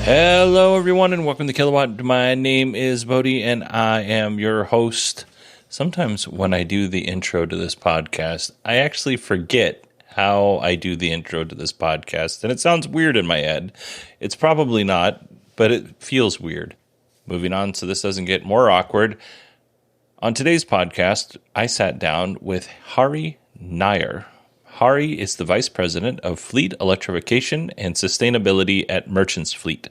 Hello, everyone, and welcome to Kilowatt. My name is Bodhi, and I am your host. Sometimes when I do the intro to this podcast, I actually forget how I do the intro to this podcast, and it sounds weird in my head. It's probably not, but it feels weird. Moving on, so this doesn't get more awkward. On today's podcast, I sat down with Hari Nayar. Hari is the Vice President of Fleet Electrification and Sustainability at Merchants Fleet.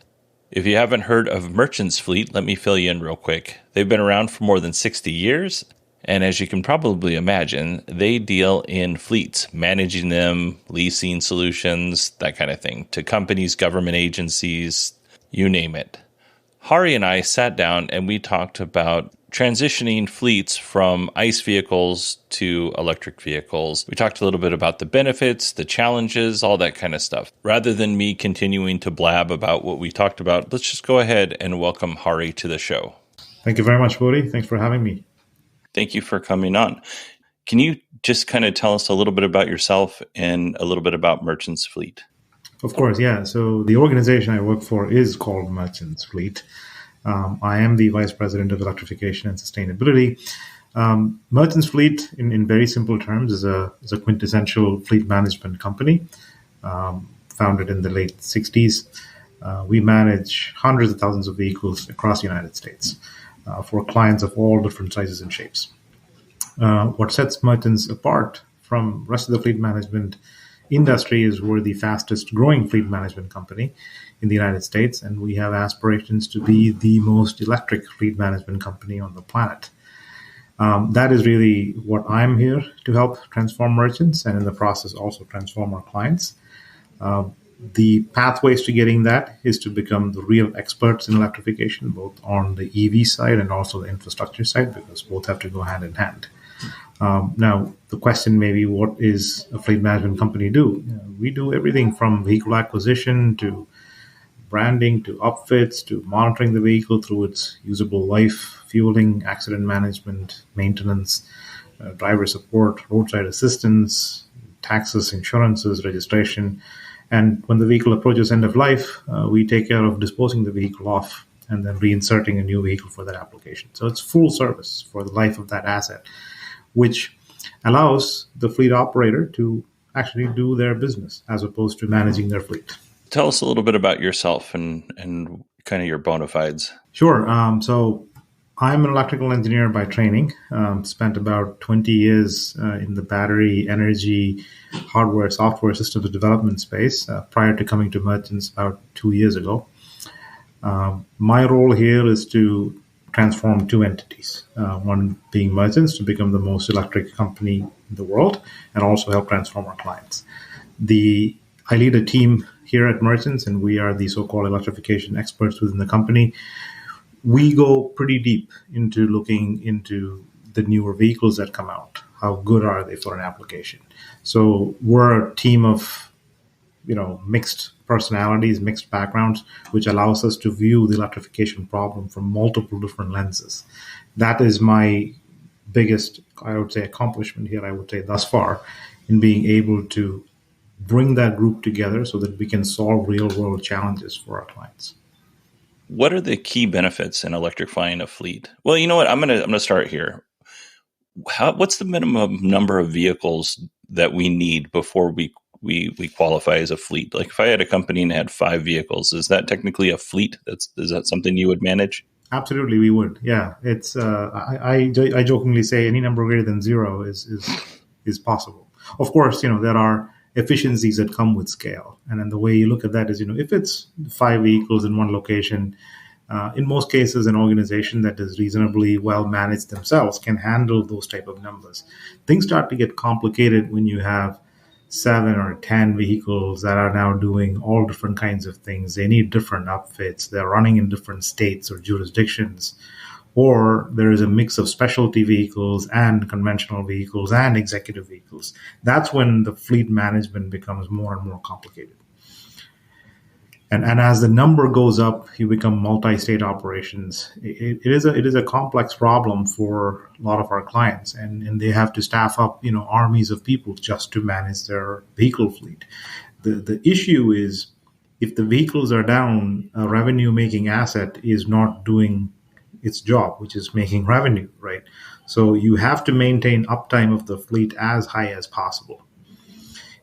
If you haven't heard of Merchants Fleet, let me fill you in real quick. They've been around for more than 60 years, and as you can probably imagine, they deal in fleets, managing them, leasing solutions, that kind of thing, to companies, government agencies, you name it. Hari and I sat down and we talked about transitioning fleets from ICE vehicles to electric vehicles. We talked a little bit about the benefits, the challenges, all that kind of stuff. Rather than me continuing to blab about what we talked about, let's just go ahead and welcome Hari to the show. Thank you very much, Bodhi. Thanks for having me. Thank you for coming on. Can you just kind of tell us a little bit about yourself and a little bit about Merchants Fleet? Of course, yeah. So the organization I work for is called Merchants Fleet. I am the Vice President of Electrification and Sustainability. Merchants Fleet, in very simple terms, is a quintessential fleet management company, founded in the late 60s. We manage hundreds of thousands of vehicles across the United States for clients of all different sizes and shapes. What sets Merchants apart from the rest of the fleet management industry is we're the fastest growing fleet management company in the United States, and we have aspirations to be the most electric fleet management company on the planet. That is really what I'm here to help transform Merchants, and in the process also transform our clients. The pathways to getting that is to become the real experts in electrification, both on the EV side and also the infrastructure side, because both have to go hand in hand. Now, the question may be, what is a fleet management company do? We do everything from vehicle acquisition to branding to upfits to monitoring the vehicle through its usable life, fueling, accident management, maintenance, driver support, roadside assistance, taxes, insurances, registration. And when the vehicle approaches end of life, we take care of disposing the vehicle off and then reinserting a new vehicle for that application. So it's full service for the life of that asset, which allows the fleet operator to actually do their business as opposed to managing their fleet. Tell us a little bit about yourself and kind of your bona fides. Sure. So I'm an electrical engineer by training. Spent about 20 years in the battery, energy, hardware, software systems development space prior to coming to Merchants about 2 years ago. My role here is to transform two entities, one being Merchants to become the most electric company in the world and also help transform our clients. I lead a team here at Merchants, and we are the so-called electrification experts within the company. We go pretty deep into looking into the newer vehicles that come out. How good are they for an application? So we're a team of, mixed personalities, mixed backgrounds, which allows us to view the electrification problem from multiple different lenses. That is my biggest, I would say, accomplishment here, I would say, thus far, in being able to bring that group together so that we can solve real-world challenges for our clients. What are the key benefits in electrifying a fleet? Well, you know what? I'm gonna start here. What's the minimum number of vehicles that we need before we qualify as a fleet? Like if I had a company and had 5 vehicles, is that technically a fleet? Is that something you would manage? Absolutely, we would. Yeah, it's. I jokingly say any number greater than 0 is possible. Of course, there are efficiencies that come with scale, and then the way you look at that is, if it's 5 vehicles in one location, in most cases, an organization that is reasonably well managed themselves can handle those type of numbers. Things start to get complicated when you have 7 or 10 vehicles that are now doing all different kinds of things. They need different outfits. They're running in different states or jurisdictions. Or there is a mix of specialty vehicles and conventional vehicles and executive vehicles. That's when the fleet management becomes more and more complicated. And as the number goes up, you become multi-state operations. It is a complex problem for a lot of our clients, and they have to staff up armies of people just to manage their vehicle fleet. The issue is if the vehicles are down, a revenue making asset is not doing its job, which is making revenue, right? So you have to maintain uptime of the fleet as high as possible.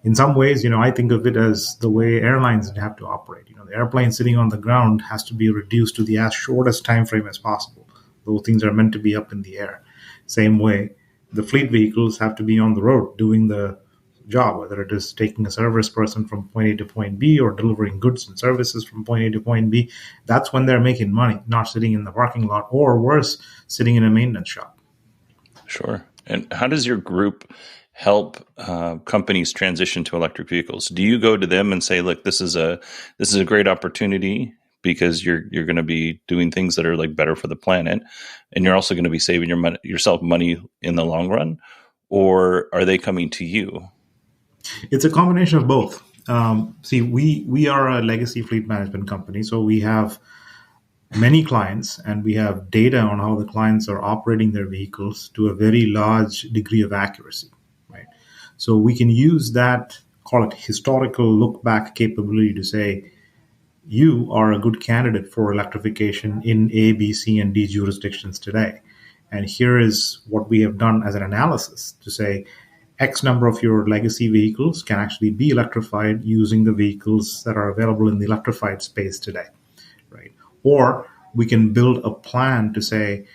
In some ways, I think of it as the way airlines have to operate. The airplane sitting on the ground has to be reduced to the as shortest time frame as possible. Those things are meant to be up in the air. Same way, the fleet vehicles have to be on the road doing the job, whether it is taking a service person from point A to point B or delivering goods and services from point A to point B. That's when they're making money, not sitting in the parking lot, or worse, sitting in a maintenance shop. Sure. And how does your group help companies transition to electric vehicles? Do you go to them and say, "Look, this is a great opportunity because you're going to be doing things that are like better for the planet, and you're also going to be saving yourself money in the long run," or are they coming to you? It's a combination of both. See, we are a legacy fleet management company, so we have many clients, and we have data on how the clients are operating their vehicles to a very large degree of accuracy, right? So we can use that, call it historical look back capability, to say you are a good candidate for electrification in A, B, C, and D jurisdictions today. And here is what we have done as an analysis to say X number of your legacy vehicles can actually be electrified using the vehicles that are available in the electrified space today, right? Or we can build a plan to say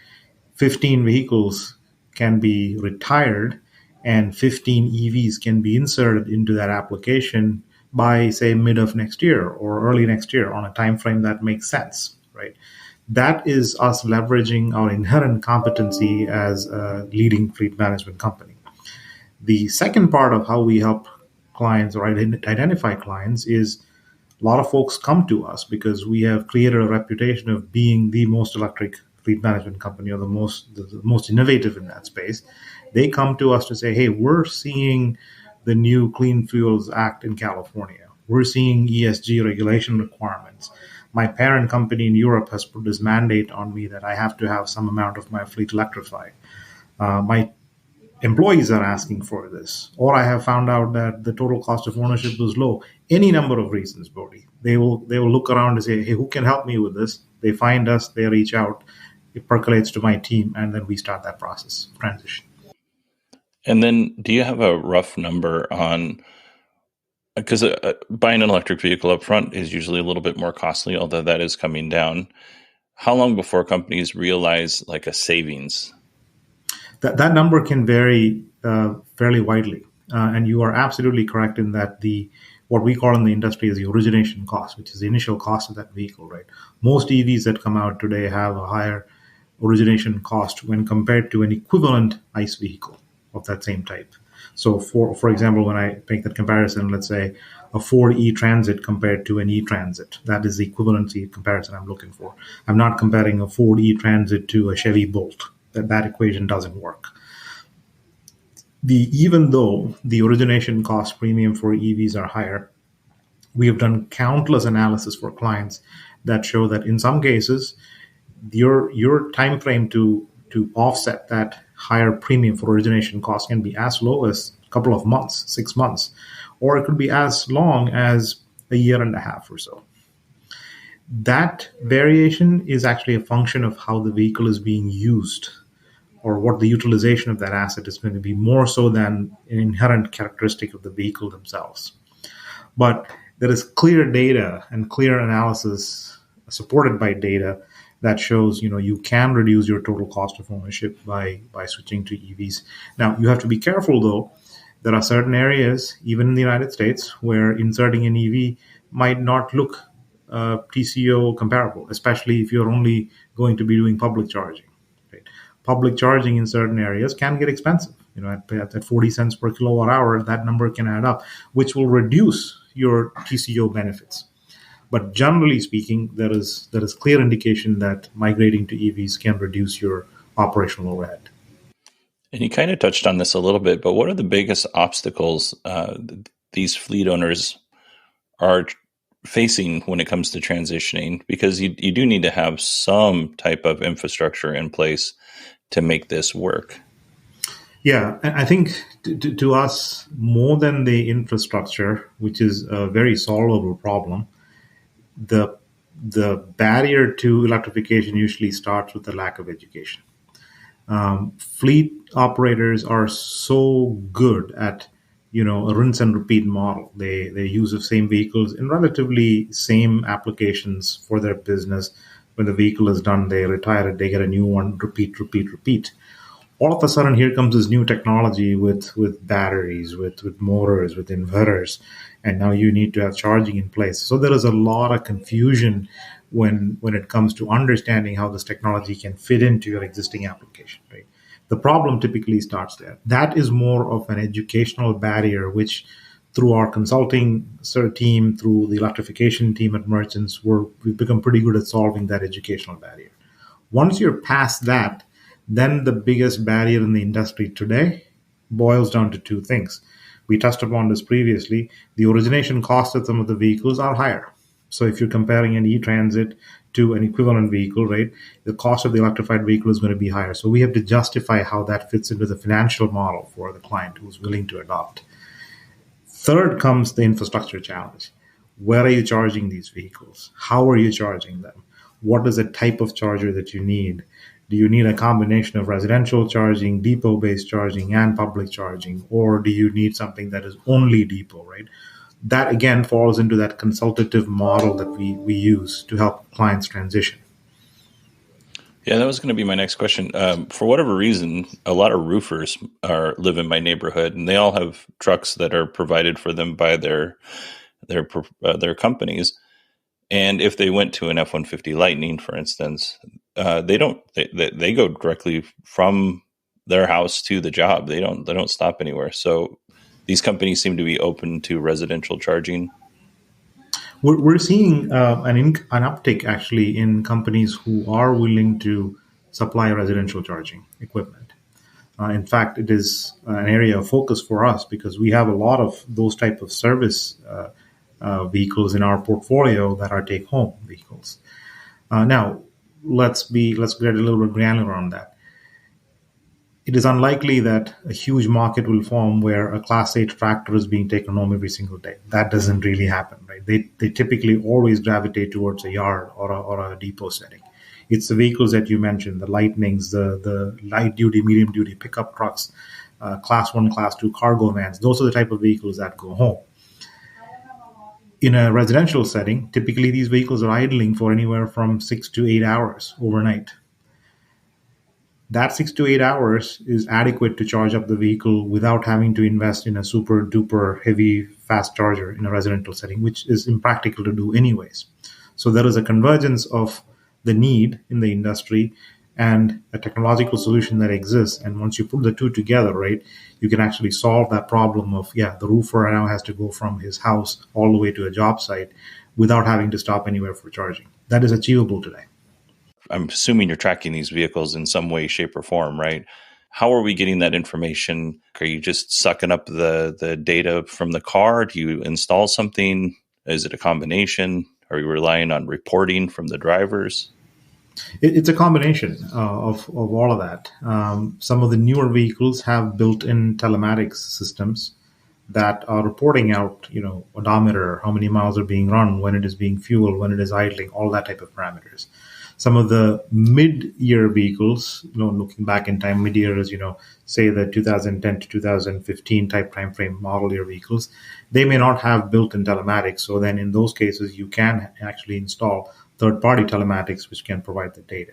15 vehicles can be retired and 15 EVs can be inserted into that application by, say, mid of next year or early next year on a time frame that makes sense, right? That is us leveraging our inherent competency as a leading fleet management company. The second part of how we help clients or identify clients is a lot of folks come to us because we have created a reputation of being the most electric fleet management company, or the most innovative in that space. They come to us to say, hey, we're seeing the new Clean Fuels Act in California. We're seeing ESG regulation requirements. My parent company in Europe has put this mandate on me that I have to have some amount of my fleet electrified. My employees are asking for this, or I have found out that the total cost of ownership was low. Any number of reasons, Bodhi. They will look around and say, hey, who can help me with this? They find us, they reach out, it percolates to my team, and then we start that process of transition. And then, do you have a rough number on? Because buying an electric vehicle up front is usually a little bit more costly, although that is coming down. How long before companies realize like a savings? That number can vary fairly widely. And you are absolutely correct in that what we call in the industry is the origination cost, which is the initial cost of that vehicle, right? Most EVs that come out today have a higher origination cost when compared to an equivalent ICE vehicle of that same type. So for example, when I make that comparison, let's say a Ford e-Transit compared to an e-Transit, that is the equivalency comparison I'm looking for. I'm not comparing a Ford e-Transit to a Chevy Bolt. That equation doesn't work. Even though the origination cost premium for EVs are higher, we have done countless analysis for clients that show that in some cases, your time frame to offset that higher premium for origination cost can be as low as a couple of months, 6 months, or it could be as long as a year and a half or so. That variation is actually a function of how the vehicle is being used, or what the utilization of that asset is going to be, more so than an inherent characteristic of the vehicle themselves. But there is clear data and clear analysis supported by data that shows you can reduce your total cost of ownership by switching to EVs. Now, you have to be careful, though. There are certain areas, even in the United States, where inserting an EV might not look TCO comparable, especially if you're only going to be doing public charging. Right? Public charging in certain areas can get expensive. At 40 cents per kilowatt hour, that number can add up, which will reduce your TCO benefits. But generally speaking, there is clear indication that migrating to EVs can reduce your operational overhead. And you kind of touched on this a little bit, but what are the biggest obstacles these fleet owners are facing when it comes to transitioning? Because you do need to have some type of infrastructure in place to make this work. Yeah, I think to us, more than the infrastructure, which is a very solvable problem, the the barrier to electrification usually starts with the lack of education. Fleet operators are so good at a rinse and repeat model. They use the same vehicles in relatively same applications for their business. When the vehicle is done, they retire it, they get a new one, repeat, repeat, repeat. All of a sudden, here comes this new technology with batteries, with motors, with inverters, and now you need to have charging in place. So there is a lot of confusion when it comes to understanding how this technology can fit into your existing application, right? The problem typically starts there. That is more of an educational barrier, which through our consulting team, through the electrification team at Merchants, we've become pretty good at solving that educational barrier. Once you're past that, then the biggest barrier in the industry today boils down to two things. We touched upon this previously. The origination cost of some of the vehicles are higher. So if you're comparing an e-transit to an equivalent vehicle, right, the cost of the electrified vehicle is going to be higher. So we have to justify how that fits into the financial model for the client who's willing to adopt. Third comes the infrastructure challenge. Where are you charging these vehicles? How are you charging them? What is the type of charger that you need? Do you need a combination of residential charging, depot-based charging, and public charging? Or do you need something that is only depot, right? That, again, falls into that consultative model that we use to help clients transition. Yeah, that was going to be my next question. For whatever reason, a lot of roofers live in my neighborhood, and they all have trucks that are provided for them by their companies. And if they went to an F-150 Lightning, for instance, they don't. They go directly from their house to the job. They don't stop anywhere. So these companies seem to be open to residential charging. We're seeing an uptick actually in companies who are willing to supply residential charging equipment. In fact, it is an area of focus for us because we have a lot of those type of service vehicles in our portfolio that are take-home vehicles. Now, let's get a little bit granular on that. It is unlikely that a huge market will form where a Class 8 tractor is being taken home every single day. That doesn't really happen, right? They typically always gravitate towards a yard or a depot setting. It's the vehicles that you mentioned, the Lightnings, the light-duty, medium-duty pickup trucks, Class 1, Class 2 cargo vans. Those are the type of vehicles that go home. In a residential setting, typically these vehicles are idling for anywhere from 6 to 8 hours overnight. That 6 to 8 hours is adequate to charge up the vehicle without having to invest in a super duper heavy fast charger in a residential setting, which is impractical to do anyways. So there is a convergence of the need in the industry and a technological solution that exists. And once you put the two together, right, you can actually solve that problem of, the roofer now has to go from his house all the way to a job site without having to stop anywhere for charging. That is achievable today. I'm assuming you're tracking these vehicles in some way, shape, or form, right? How are we getting that information? Are you just sucking up the data from the car? Do you install something? Is it a combination? Are you relying on reporting from the drivers? It's a combination of all of that. Some of the newer vehicles have built-in telematics systems that are reporting out, odometer, how many miles are being run, when it is being fueled, when it is idling, all that type of parameters. Some of the mid-year vehicles, looking back in time, mid-year is, say the 2010 to 2015 type time frame model year vehicles, they may not have built-in telematics. So then in those cases, you can actually install third-party telematics, which can provide the data.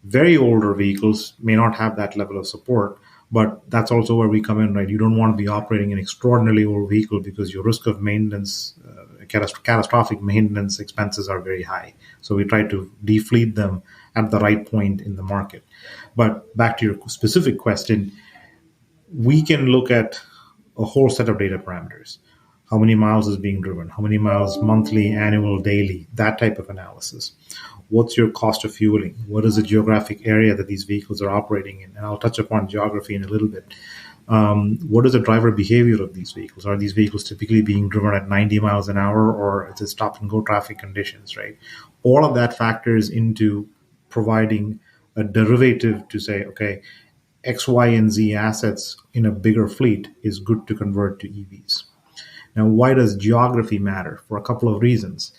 Very older vehicles may not have that level of support, but that's also where we come in, right? You don't want to be operating an extraordinarily old vehicle because your risk of maintenance, catastrophic maintenance expenses are very high. So we try to defleet them at the right point in the market. But back to your specific question, we can look at a whole set of data parameters. How many miles is being driven? How many miles monthly, annual, daily? That type of analysis. What's your cost of fueling? What is the geographic area that these vehicles are operating in? And I'll touch upon geography in a little bit. What is the driver behavior of these vehicles? Are these vehicles typically being driven at 90 miles an hour, or is it stop and go traffic conditions, right? All of that factors into providing a derivative to say, okay, X, Y, and Z assets in a bigger fleet is good to convert to EVs. Now, why does geography matter? For a couple of reasons.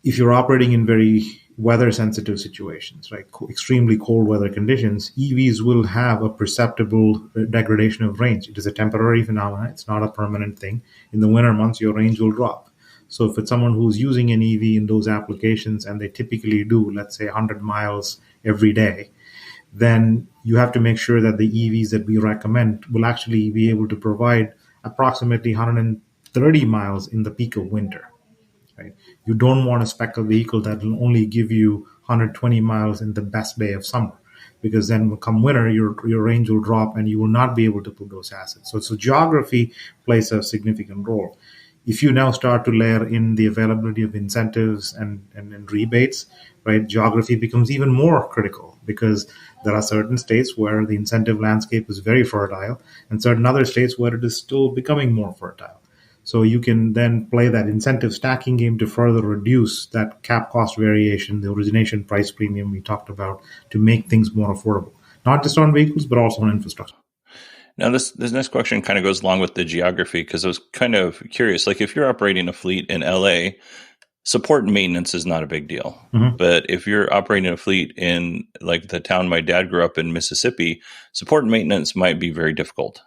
If you're operating in very weather sensitive situations, right, extremely cold weather conditions, EVs will have a perceptible degradation of range. It is a temporary phenomenon. It's not a permanent thing. In the winter months, your range will drop. So if it's someone who's using an EV in those applications and they typically do, let's say, 100 miles every day, then you have to make sure that the EVs that we recommend will actually be able to provide approximately 130 miles in the peak of winter. Right? You don't want to spec a vehicle that will only give you 120 miles in the best day of summer, because then come winter, your range will drop and you will not be able to put those assets. So geography plays a significant role. If you now start to layer in the availability of incentives and rebates, right, geography becomes even more critical, because there are certain states where the incentive landscape is very fertile and certain other states where it is still becoming more fertile. So you can then play that incentive stacking game to further reduce that cap cost variation, the origination price premium we talked about, to make things more affordable, not just on vehicles, but also on infrastructure. Now, this next question kind of goes along with the geography, because I was kind of curious. Like, if you're operating a fleet in LA, support and maintenance is not a big deal. Mm-hmm. But if you're operating a fleet in, like, the town my dad grew up in, Mississippi, support and maintenance might be very difficult,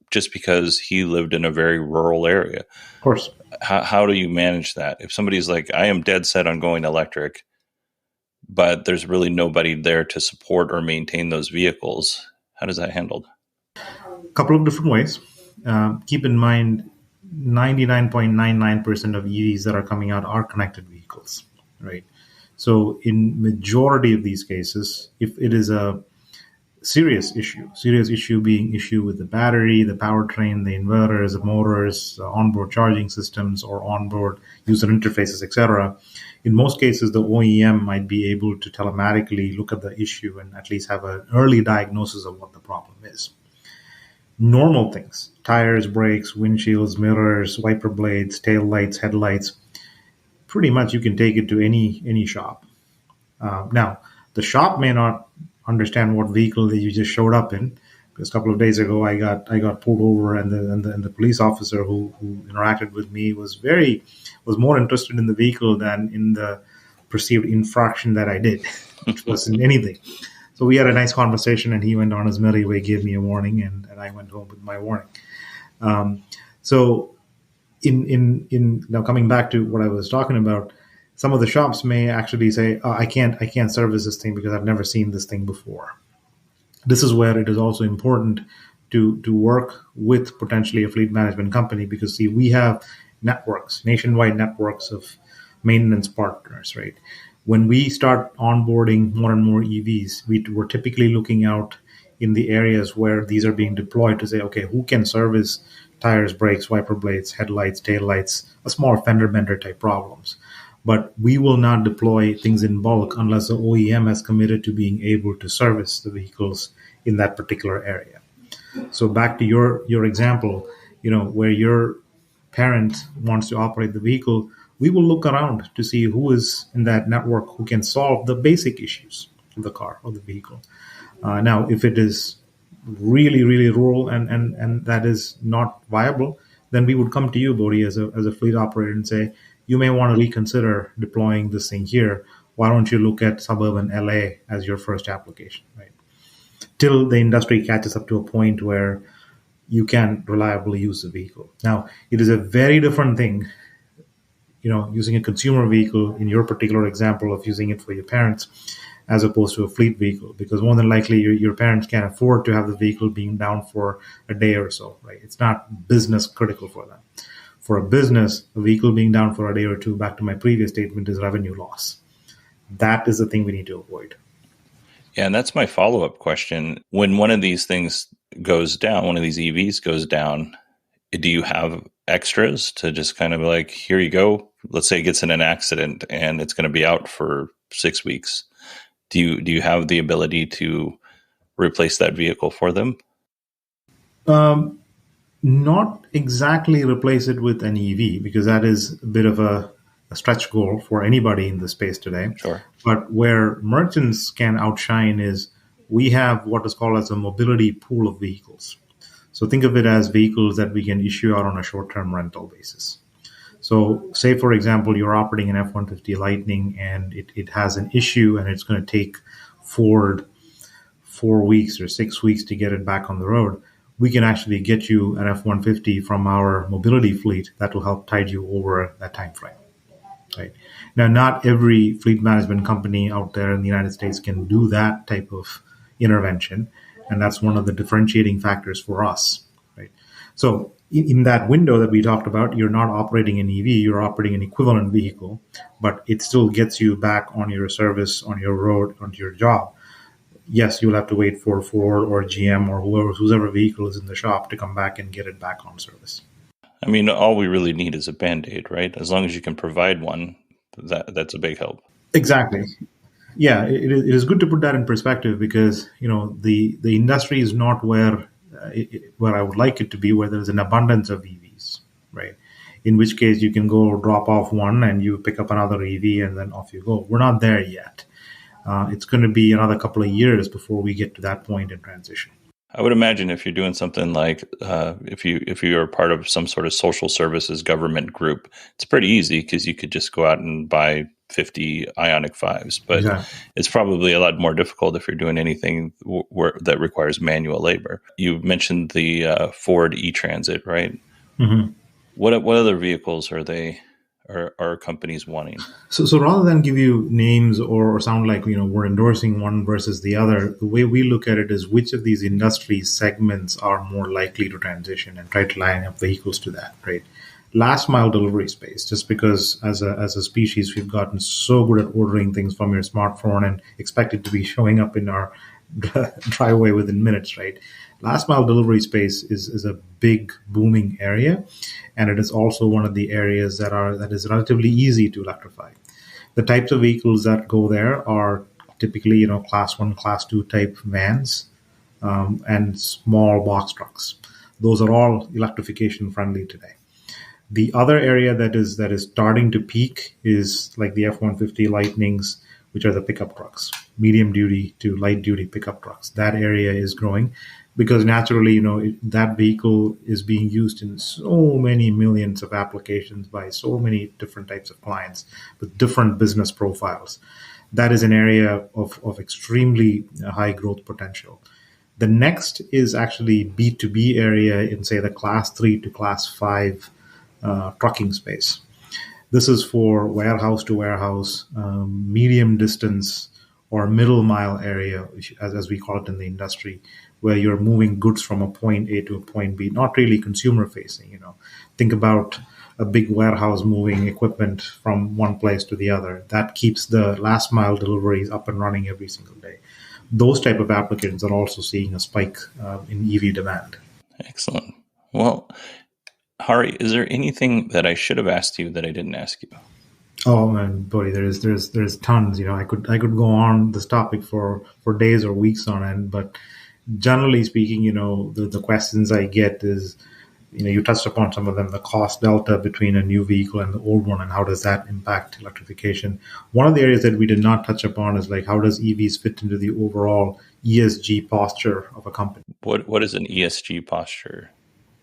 just because he lived in a very rural area. Of course. How do you manage that? If somebody's like, I am dead set on going electric, but there's really nobody there to support or maintain those vehicles, how does that handled? A couple of different ways. Keep in mind, 99.99% of EVs that are coming out are connected vehicles, right? So in majority of these cases, if it is a serious issue being issue with the battery, the powertrain, the inverters, the motors, onboard charging systems, or onboard user interfaces, etc., in most cases, the OEM might be able to telematically look at the issue and at least have an early diagnosis of what the problem is. Normal things, tires, brakes, windshields, mirrors, wiper blades, tail lights, headlights, pretty much you can take it to any shop. Now, the shop may not understand what vehicle that you just showed up in. Because a couple of days ago, I got pulled over, and the police officer who interacted with me was more interested in the vehicle than in the perceived infraction that I did, which wasn't anything. So we had a nice conversation, and he went on his merry way, gave me a warning, and I went home with my warning. So in now coming back to what I was talking about, some of the shops may actually say, I can't service this thing because I've never seen this thing before. This is where it is also important to work with potentially a fleet management company, because see, we have nationwide networks of maintenance partners, right? When we start onboarding more and more EVs, we're typically looking out in the areas where these are being deployed to say, okay, who can service tires, brakes, wiper blades, headlights, taillights, a small fender bender type problems. But we will not deploy things in bulk unless the OEM has committed to being able to service the vehicles in that particular area. So back to your example, where your parent wants to operate the vehicle, we will look around to see who is in that network who can solve the basic issues of the car or the vehicle. Now, if it is really, really rural and that is not viable, then we would come to you, Bodhi, as a fleet operator and say, you may want to reconsider deploying this thing here. Why don't you look at suburban LA as your first application, right? Till the industry catches up to a point where you can reliably use the vehicle. Now, it is a very different thing, using a consumer vehicle in your particular example of using it for your parents, as opposed to a fleet vehicle, because more than likely your parents can't afford to have the vehicle being down for a day or so, right? It's not business critical for them. For a business, a vehicle being down for a day or two, back to my previous statement, is revenue loss. That is the thing we need to avoid. Yeah, and that's my follow-up question. When one of these things goes down, one of these EVs goes down, do you have extras to just kind of like, here you go? Let's say it gets in an accident and it's going to be out for 6 weeks. Do you have the ability to replace that vehicle for them? Not exactly replace it with an EV, because that is a bit of a stretch goal for anybody in the space today. Sure. But where merchants can outshine is we have what is called as a mobility pool of vehicles. So think of it as vehicles that we can issue out on a short-term rental basis. So, say for example, you're operating an F-150 Lightning and it has an issue and it's going to take Ford 4 weeks or 6 weeks to get it back on the road. We can actually get you an F-150 from our mobility fleet that will help tide you over that time frame. Right. Now, not every fleet management company out there in the United States can do that type of intervention, and that's one of the differentiating factors for us. Right. So, in that window that we talked about, you're not operating an EV, you're operating an equivalent vehicle, but it still gets you back on your service, on your road, onto your job. Yes, you'll have to wait for Ford or GM or whoever vehicle is in the shop to come back and get it back on service. I mean, all we really need is a Band-Aid, right? As long as you can provide one, that's a big help. Exactly. Yeah, it is good to put that in perspective because the industry is not where I would like it to be, where there's an abundance of EVs, right? In which case you can go drop off one and you pick up another EV and then off you go. We're not there yet. It's going to be another couple of years before we get to that point in transition. I would imagine if you're doing something like if you are part of some sort of social services government group, it's pretty easy because you could just go out and buy 50 Ioniq 5s. But exactly. It's probably a lot more difficult if you're doing anything that requires manual labor. You mentioned the Ford E-Transit, right? Mm-hmm. What other vehicles are companies wanting? So rather than give you names or sound like we're endorsing one versus the other, the way we look at it is which of these industry segments are more likely to transition and try to line up vehicles to that, right? Last mile delivery space, just because as a species we've gotten so good at ordering things from your smartphone and expect it to be showing up in our driveway within minutes, right? Last mile delivery space is a big booming area, and it is also one of the areas that is relatively easy to electrify. The types of vehicles that go there are typically class 1, class 2 type vans and small box trucks. Those are all electrification friendly today. The other area that is starting to peak is like the F-150 Lightnings, which are the pickup trucks, medium duty to light duty pickup trucks. That area is growing because naturally, that vehicle is being used in so many millions of applications by so many different types of clients with different business profiles. That is an area of extremely high growth potential. The next is actually B2B area in, say, the class 3 to class 5 trucking space. This is for warehouse to warehouse, medium distance or middle mile area, as we call it in the industry, where you're moving goods from a point A to a point B, not really consumer facing. Think about a big warehouse moving equipment from one place to the other. That keeps the last mile deliveries up and running every single day. Those type of applications are also seeing a spike in EV demand. Excellent. Well, Hari, is there anything that I should have asked you that I didn't ask you? Oh man, Bodhi, there's tons. I could go on this topic for days or weeks on end, but generally speaking, the questions I get is, you touched upon some of them, the cost delta between a new vehicle and the old one, and how does that impact electrification? One of the areas that we did not touch upon is like, how does EVs fit into the overall ESG posture of a company? What is an ESG posture?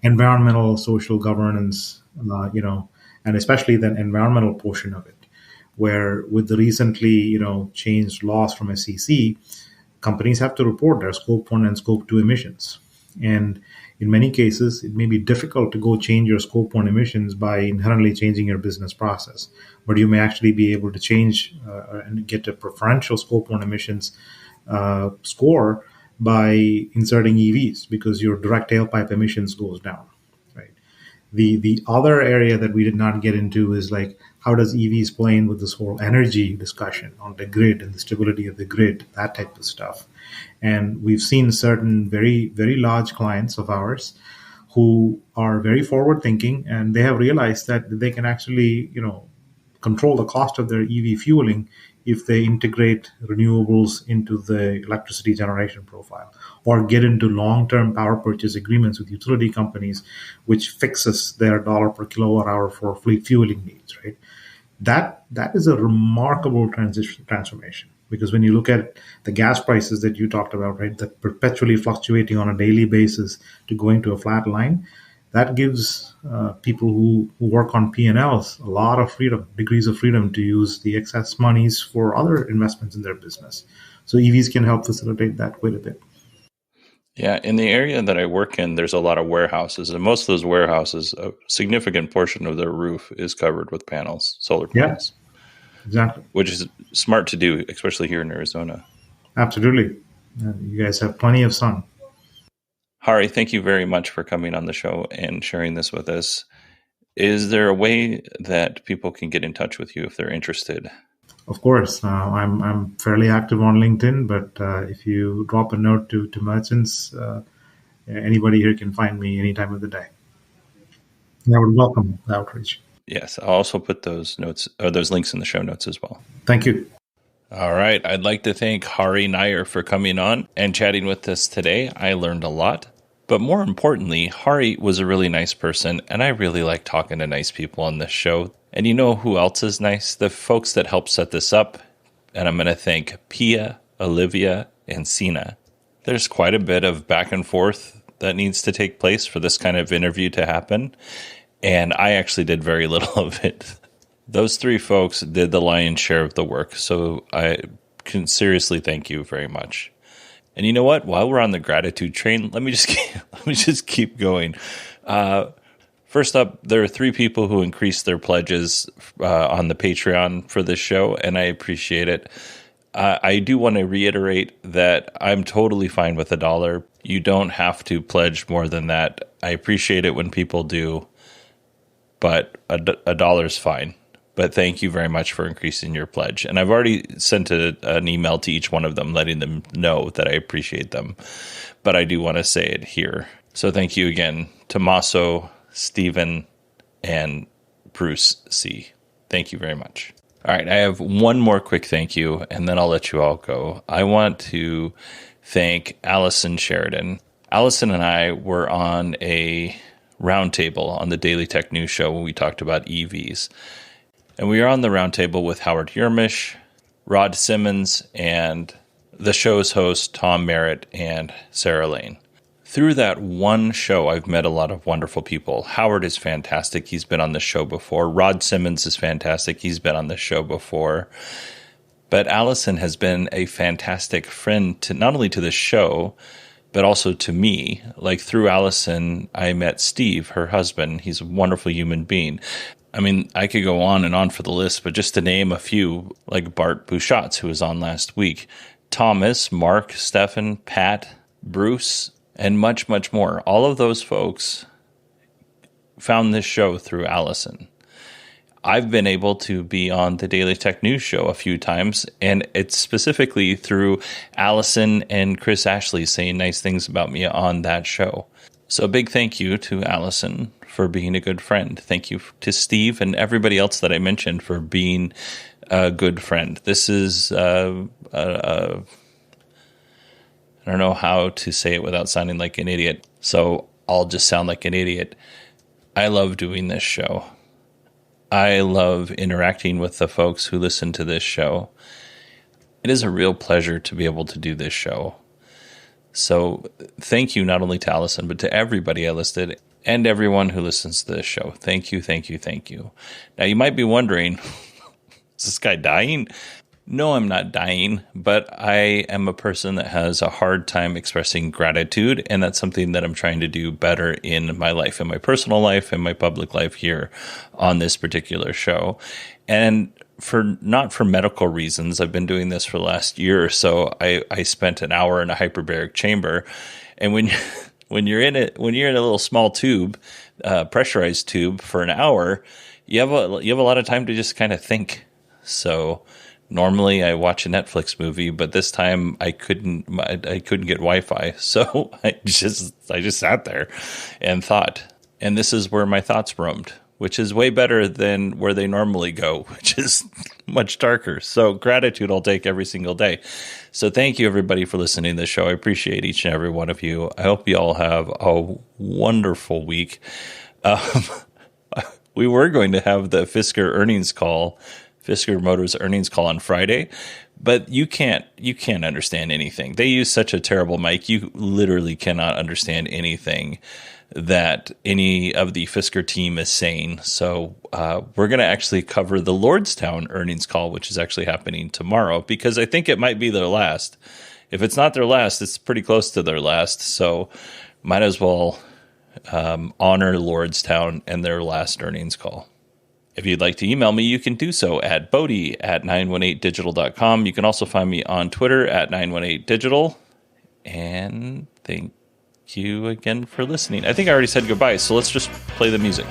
Environmental, social governance, and especially the environmental portion of it, where with the recently, changed laws from SEC, companies have to report their Scope 1 and Scope 2 emissions. And in many cases, it may be difficult to go change your Scope 1 emissions by inherently changing your business process. But you may actually be able to change and get a preferential Scope 1 emissions score by inserting EVs because your direct tailpipe emissions goes down. Right. The other area that we did not get into is like, how does EVs play in with this whole energy discussion on the grid and the stability of the grid, that type of stuff. And we've seen certain very, very large clients of ours who are very forward thinking, and they have realized that they can actually, control the cost of their EV fueling if they integrate renewables into the electricity generation profile or get into long-term power purchase agreements with utility companies, which fixes their dollar per kilowatt hour for fleet fueling needs, right? That is a remarkable transformation, because when you look at the gas prices that you talked about, right, that perpetually fluctuating on a daily basis to going to a flat line, that gives people who work on P&Ls a lot of freedom, degrees of freedom to use the excess monies for other investments in their business. So EVs can help facilitate that quite a bit. Yeah, in the area that I work in, there's a lot of warehouses, and most of those warehouses, a significant portion of their roof is covered with panels, solar panels. Yeah, exactly. Which is smart to do, especially here in Arizona. Absolutely. You guys have plenty of sun. Hari, thank you very much for coming on the show and sharing this with us. Is there a way that people can get in touch with you if they're interested? Of course, I'm fairly active on LinkedIn, but if you drop a note to merchants, anybody here can find me any time of the day. I would welcome the outreach. Yes, I'll also put those notes or those links in the show notes as well. Thank you. All right, I'd like to thank Hari Nayar for coming on and chatting with us today. I learned a lot. But more importantly, Hari was a really nice person, and I really like talking to nice people on this show. And you know who else is nice? The folks that helped set this up. And I'm going to thank Pia, Olivia, and Sina. There's quite a bit of back and forth that needs to take place for this kind of interview to happen. And I actually did very little of it. Those three folks did the lion's share of the work. So I can seriously thank you very much. And you know what? While we're on the gratitude train, let me just keep going. First up, there are three people who increased their pledges on the Patreon for this show, and I appreciate it. I do want to reiterate that I'm totally fine with $1. You don't have to pledge more than that. I appreciate it when people do, but $1 is fine. But thank you very much for increasing your pledge. And I've already sent an email to each one of them, letting them know that I appreciate them. But I do want to say it here. So thank you again, Tommaso, Stephen, and Bruce C. Thank you very much. All right, I have one more quick thank you, and then I'll let you all go. I want to thank Allison Sheridan. Allison and I were on a roundtable on the Daily Tech News Show when we talked about EVs. And we are on the roundtable with Howard Yermish, Rod Simmons, and the show's host, Tom Merritt, and Sarah Lane. Through that one show, I've met a lot of wonderful people. Howard is fantastic. He's been on the show before. Rod Simmons is fantastic. He's been on the show before. But Allison has been a fantastic friend to not only to the show, but also to me. Like through Allison, I met Steve, her husband. He's a wonderful human being. I mean, I could go on and on for the list, but just to name a few, like Bart Bouchatz, who was on last week, Thomas, Mark, Stefan, Pat, Bruce, and much, much more. All of those folks found this show through Allison. I've been able to be on the Daily Tech News Show a few times, and it's specifically through Allison and Chris Ashley saying nice things about me on that show. So a big thank you to Allison for being a good friend. Thank you to Steve and everybody else that I mentioned for being a good friend. This is, I don't know how to say it without sounding like an idiot, so I'll just sound like an idiot. I love doing this show. I love interacting with the folks who listen to this show. It is a real pleasure to be able to do this show. So thank you not only to Allison, but to everybody I listed and everyone who listens to this show. Thank you, thank you, thank you. Now, you might be wondering, is this guy dying? No, I'm not dying, but I am a person that has a hard time expressing gratitude, and that's something that I'm trying to do better in my life, in my personal life, and my public life here on this particular show. And not for medical reasons, I've been doing this for the last year or so. I spent an hour in a hyperbaric chamber, and when you're in a little small tube, pressurized tube for an hour, you have a lot of time to just kind of think. So normally I watch a Netflix movie, but this time I couldn't get Wi-Fi, so I just sat there and thought. And this is where my thoughts roamed, which is way better than where they normally go, which is much darker. So gratitude I'll take every single day. So thank you, everybody, for listening to the show. I appreciate each and every one of you. I hope you all have a wonderful week. We were going to have the Fisker Motors earnings call on Friday, but you can't understand anything. They use such a terrible mic. You literally cannot understand anything that any of the Fisker team is saying. So we're going to actually cover the Lordstown earnings call, which is actually happening tomorrow, because I think it might be their last. If it's not their last, it's pretty close to their last. So might as well honor Lordstown and their last earnings call. If you'd like to email me, you can do so at bodie@918digital.com. You can also find me on Twitter at 918digital. And thank you again for listening. I think I already said goodbye, so let's just play the music.